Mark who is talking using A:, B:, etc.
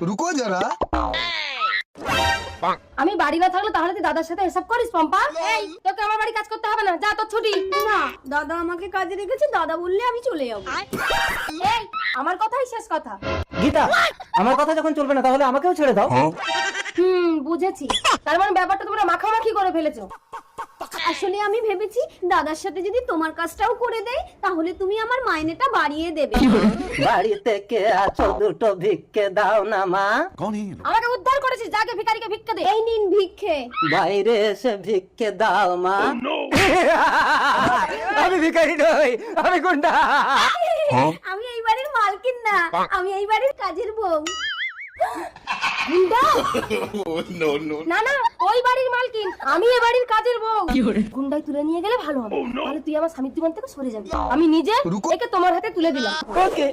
A: रुको जरा।
B: আমি বাড়ি না থাকলে তাহলে তুই দাদার সাথে হিসাব করিস পম্পা? এই তোকে আমার বাড়ি কাজ করতে হবে না, যা তোর ছুটি।
C: না, দাদা আমাকে কাজে রেখেছে, দাদা বললে আমি চলে যাবো।
B: এই আমার কথাই শেষ কথা।
D: গীতা, আমার কথা যখন চলবে না তাহলে আমাকেও ছেড়ে দাও।
B: বুঝেছি। তার মানে ব্যাপারটা তোমরা মাখামাখি করে ফেলেছো।
C: আসলে আমি ভেবেছি দাদার সাথে যদি তোমার কাজটাও করে দেই তাহলে তুমি আমার মাইনেটা বাড়িয়ে দেবে।
D: বাড়িতে কে আছো, দুটো ভিক্ষে দাও না মা।
B: আমাকে উদ্ধার করেছিস, যাকে ভিখারিকে ভিক্ষা দে।
C: এই নিন ভিক্ষে।
D: বাইরে এসে ভিক্ষে দাও মা। আমি ভিখারি নই, আমি গুন্ডা।
C: আমি এই বাড়ির মালকিন না, আমি এই বাড়ির কাজের বউ।
B: না না, ওই বাড়ির মালকিন, আমি এ বাড়ির কাজের বউ। গুন্ডাই তুলে নিয়ে গেলে ভালো হবে, তাহলে তুই আমার স্বামীর জীবন থেকে সরে যাবি। আমি নিজে একে তোমার হাতে তুলে দিলাম।
D: ওকে।